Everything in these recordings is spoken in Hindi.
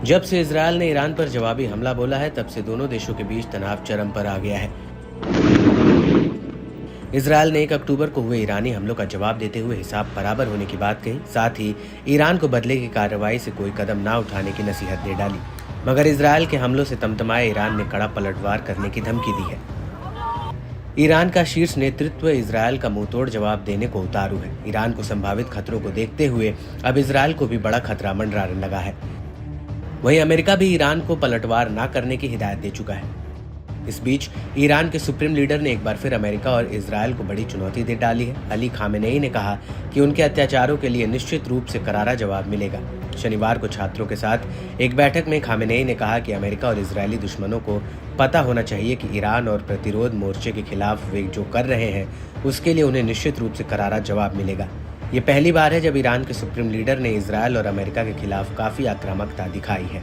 जब से इजरायल ने ईरान पर जवाबी हमला बोला है, तब से दोनों देशों के बीच तनाव चरम पर आ गया है। इजरायल ने 1 अक्टूबर को हुए ईरानी हमलों का जवाब देते हुए हिसाब बराबर होने की बात कही। साथ ही ईरान को बदले की कार्रवाई से कोई कदम ना उठाने की नसीहत दे डाली। मगर इजरायल के हमलों से तमतमाए ईरान ने कड़ा पलटवार करने की धमकी दी है। ईरान का शीर्ष नेतृत्व इजरायल का मुंहतोड़ जवाब देने को उतारू है। ईरान को संभावित खतरों को देखते हुए अब इजरायल को भी बड़ा खतरा मंडराने लगा है। वहीं अमेरिका भी ईरान को पलटवार न करने की हिदायत दे चुका है। इस बीच ईरान के सुप्रीम लीडर ने एक बार फिर अमेरिका और इजरायल को बड़ी चुनौती दे डाली है। अली खामेनेई ने कहा कि उनके अत्याचारों के लिए निश्चित रूप से करारा जवाब मिलेगा। शनिवार को छात्रों के साथ एक बैठक में खामेनेई ने कहा कि अमेरिका और इजरायली दुश्मनों को पता होना चाहिए कि ईरान और प्रतिरोध मोर्चे के खिलाफ वे जो कर रहे हैं उसके लिए उन्हें निश्चित रूप से करारा जवाब मिलेगा। ये पहली बार है जब ईरान के सुप्रीम लीडर ने इजरायल और अमेरिका के खिलाफ काफी आक्रामकता दिखाई है।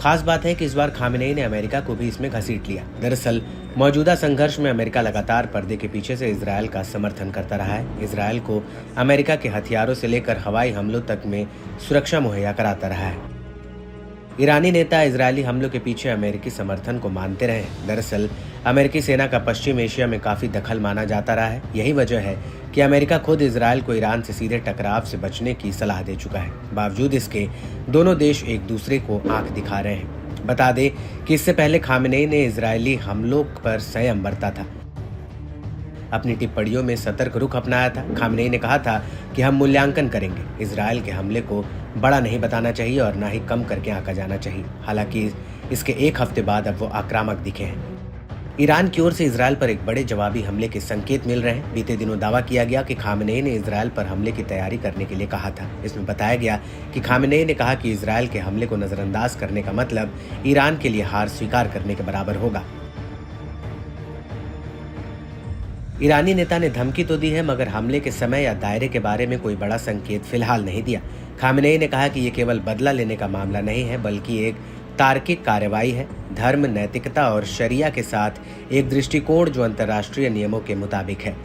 खास बात है कि इस बार खामेनेई ने अमेरिका को भी इसमें घसीट लिया। दरअसल मौजूदा संघर्ष में अमेरिका लगातार पर्दे के पीछे से इजरायल का समर्थन करता रहा है। इजरायल को अमेरिका के हथियारों से लेकर हवाई हमलों तक में सुरक्षा मुहैया कराता रहा है। ईरानी नेता इजरायली हमलों के पीछे अमेरिकी समर्थन को मानते रहे। दरअसल अमेरिकी सेना का पश्चिम एशिया में काफी दखल माना जाता रहा है। यही वजह है कि अमेरिका खुद इजरायल को ईरान से सीधे टकराव से बचने की सलाह दे चुका है। बावजूद इसके दोनों देश एक दूसरे को आंख दिखा रहे हैं। बता दें कि इससे पहले खामेनेई ने इजरायली हमलों पर संयम बरता था, अपनी टिप्पणियों में सतर्क रुख अपनाया था। खामेनेई ने कहा था कि हम मूल्यांकन करेंगे, इजरायल के हमले को बड़ा नहीं बताना चाहिए और ना ही कम करके आंका जाना चाहिए। हालांकि इसके एक हफ्ते बाद अब वो आक्रामक दिखे हैं। ईरान की ओर से इजरायल पर एक बड़े जवाबी हमले के संकेत मिल रहे हैं। बीते दिनों दावा किया गया कि खामेनेई ने इजरायल पर हमले की तैयारी करने के लिए कहा था। इसमें बताया गया कि खामेनेई ने कहा कि इजरायल के हमले को नजरअंदाज करने का मतलब ईरान के लिए हार स्वीकार करने के बराबर होगा। ईरानी नेता ने धमकी तो दी है, मगर हमले के समय या दायरे के बारे में कोई बड़ा संकेत फिलहाल नहीं दिया। खामेनेई ने कहा कि ये केवल बदला लेने का मामला नहीं है, बल्कि एक तार्किक कार्रवाई है, धर्म, नैतिकता और शरिया के साथ एक दृष्टिकोण जो अंतर्राष्ट्रीय नियमों के मुताबिक है।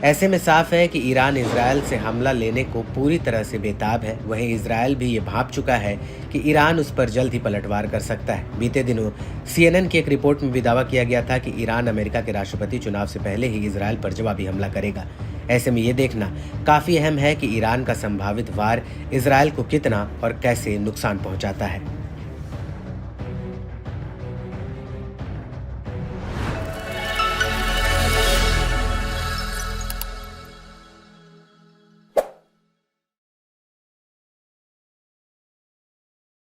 ऐसे में साफ है कि ईरान इजरायल से हमला लेने को पूरी तरह से बेताब है। वहीं इजरायल भी ये भांप चुका है कि ईरान उस पर जल्द ही पलटवार कर सकता है। बीते दिनों CNN की एक रिपोर्ट में भी दावा किया गया था कि ईरान अमेरिका के राष्ट्रपति चुनाव से पहले ही इजरायल पर जवाबी हमला करेगा। ऐसे में ये देखना काफी अहम है कि ईरान का संभावित वार इजरायल को कितना और कैसे नुकसान पहुंचाता है।